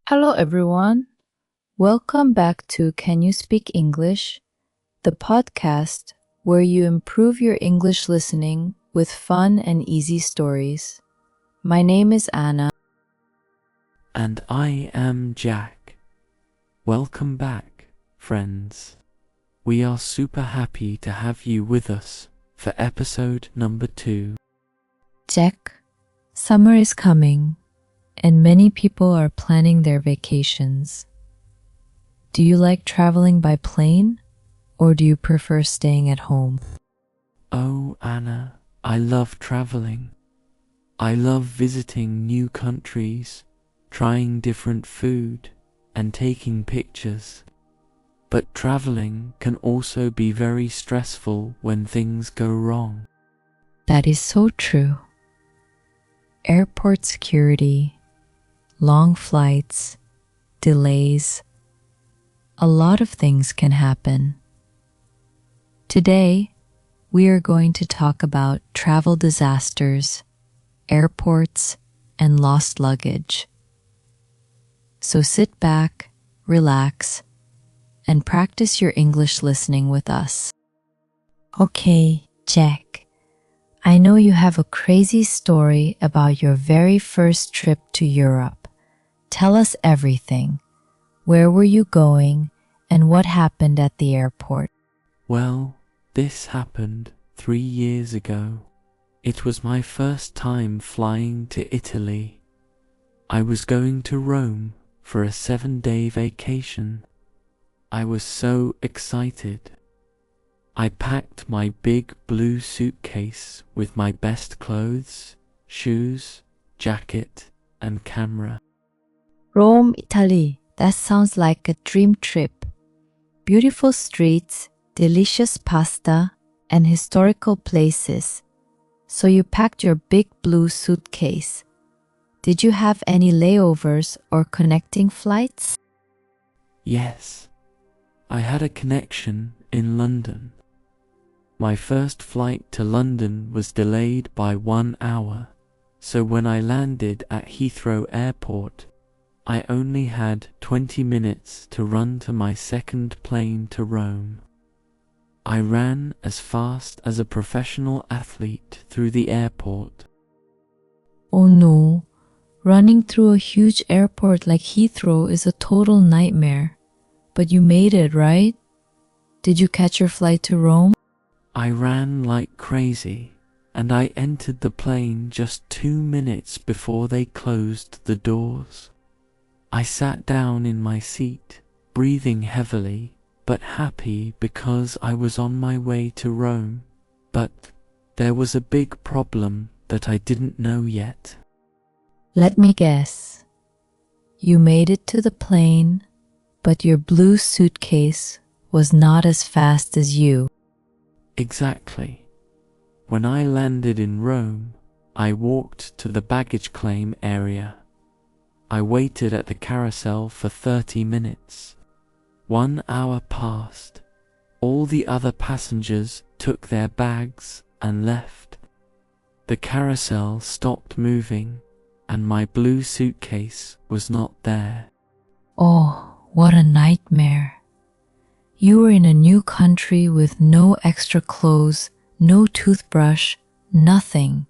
Hello, everyone. Welcome back to Can You Speak English, the podcast where you improve your English listening with fun and easy stories. My name is Anna. And I am Jack. Welcome back, friends. We are super happy to have you with us for episode number 2. Jack, summer is coming, and many people are planning their vacations. Do you like traveling by plane, or do you prefer staying at home? Oh, Anna, I love traveling. I love visiting new countries, trying different food, and taking pictures. But traveling can also be very stressful when things go wrong. That is so true. Airport security, long flights, delays. A lot of things can happen. Today, we are going to talk about travel disasters, airports, and lost luggage. So sit back, relax, and practice your English listening with us. Okay, Jack, I know you have a crazy story about your very first trip to Europe. Tell us everything. Where were you going, and what happened at the airport? Well, this happened 3 years ago. It was my first time flying to Italy. I was going to Rome for a 7-day vacation. I was so excited. I packed my big blue suitcase with my best clothes, shoes, jacket, and camera. Rome, Italy. That sounds like a dream trip. Beautiful streets, delicious pasta, and historical places. So you packed your big blue suitcase. Did you have any layovers or connecting flights? Yes, I had a connection in London. My first flight to London was delayed by 1 hour, so when I landed at Heathrow Airport, I only had 20 minutes to run to my second plane to Rome. I ran as fast as a professional athlete through the airport. Oh no, running through a huge airport like Heathrow is a total nightmare. But you made it, right? Did you catch your flight to Rome? I ran like crazy, and I entered the plane just 2 minutes before they closed the doors. I sat down in my seat, breathing heavily, but happy because I was on my way to Rome. But there was a big problem that I didn't know yet. Let me guess. You made it to the plane, but your blue suitcase was not as fast as you. Exactly. When I landed in Rome, I walked to the baggage claim area. I waited at the carousel for 30 minutes. 1 hour passed. All the other passengers took their bags and left. The carousel stopped moving, and my blue suitcase was not there. Oh, what a nightmare. You were in a new country with no extra clothes, no toothbrush, nothing.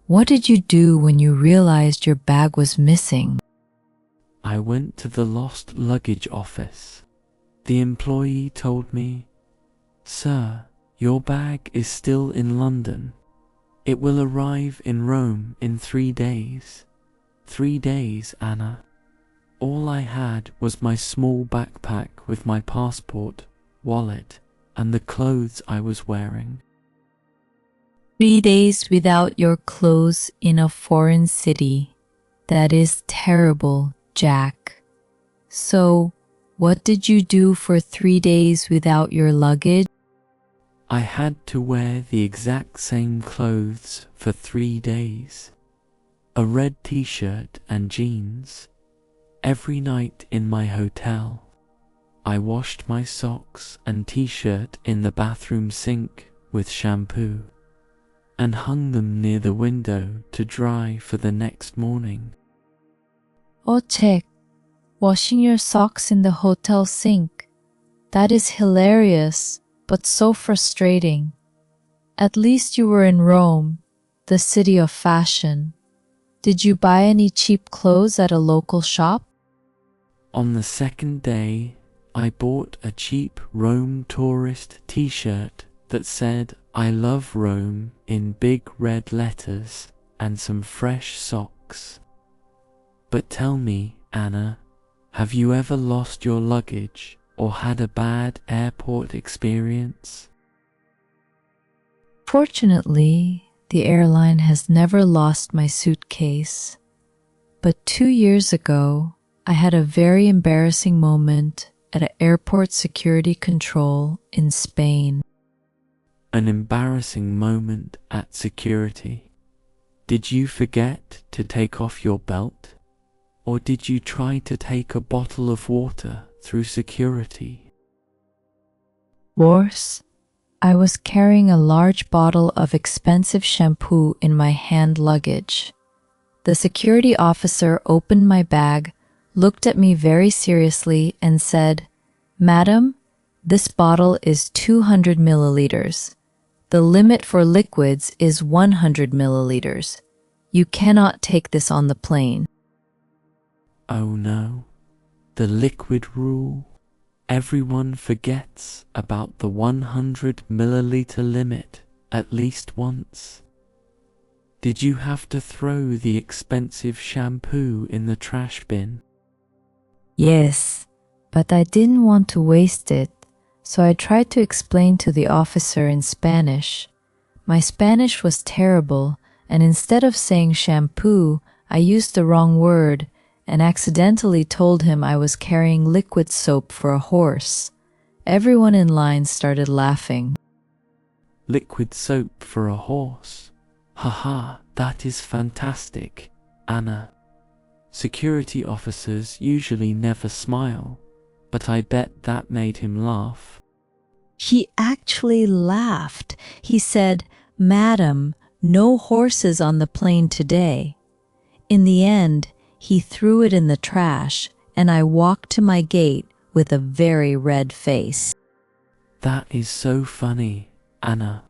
What did you do when you realized your bag was missing? I went to the lost luggage office. The employee told me, "Sir, your bag is still in London. It will arrive in Rome in 3 days. 3 days, Anna." All I had was my small backpack with my passport, wallet, and the clothes I was wearing. 3 days without your clothes in a foreign city. That is terrible, Jack. So, what did you do for 3 days without your luggage? I had to wear the exact same clothes for 3 days. A red t-shirt and jeans. Every night in my hotel, I washed my socks and t-shirt in the bathroom sink with shampoo and hung them near the window to dry for the next morning. Oh, Jack, Washing your socks in the hotel sink. That is hilarious, but so frustrating. At least you were in Rome, the city of fashion. Did you buy any cheap clothes at a local shop? On the second day, I bought a cheap Rome tourist t-shirt that said "I love Rome" in big red letters and some fresh socks. But tell me, Anna, have you ever lost your luggage or had a bad airport experience? Fortunately, the airline has never lost my suitcase. But 2 years ago, I had a very embarrassing moment at an airport security control in Spain. An embarrassing moment at security. Did you forget to take off your belt? Or did you try to take a bottle of water through security? Worse, I was carrying a large bottle of expensive shampoo in my hand luggage. The security officer opened my bag, looked at me very seriously, and said, "Madam, this bottle is 200 milliliters. The limit for liquids is 100 milliliters. You cannot take this on the plane." Oh no, the liquid rule. Everyone forgets about the 100 milliliter limit at least once. Did you have to throw the expensive shampoo in the trash bin? Yes, but I didn't want to waste it, so I tried to explain to the officer in Spanish. My Spanish was terrible, and instead of saying shampoo, I used the wrong word and accidentally told him I was carrying liquid soap for a horse. Everyone in line started laughing. Liquid soap for a horse? Haha, that is fantastic, Anna. Security officers usually never smile, but I bet that made him laugh. He actually laughed. He said, "Madam, no horses on the plane today." In the end, he threw it in the trash, and I walked to my gate with a very red face. That is so funny, Anna.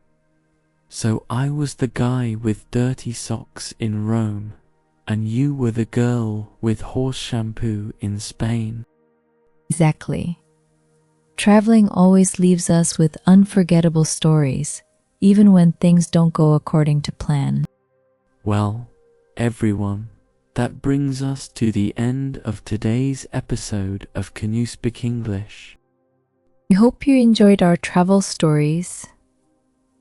So I was the guy with dirty socks in Rome, and you were the girl with horse shampoo in Spain. Exactly. Traveling always leaves us with unforgettable stories, even when things don't go according to plan. Well, everyone, that brings us to the end of today's episode of Can You Speak English? We hope you enjoyed our travel stories.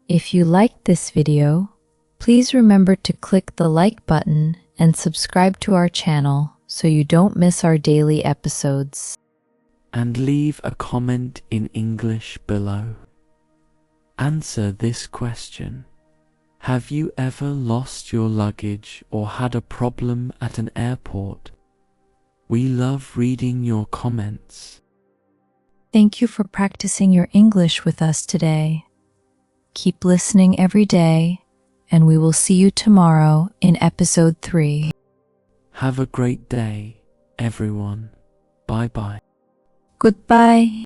If you liked this video, please remember to click the like button and subscribe to our channel so you don't miss our daily episodes. And leave a comment in English below. Answer this question. Have you ever lost your luggage or had a problem at an airport? We love reading your comments. Thank you for practicing your English with us today. Keep listening every day, and we will see you tomorrow in episode 3. Have a great day, everyone. Bye-bye. Goodbye.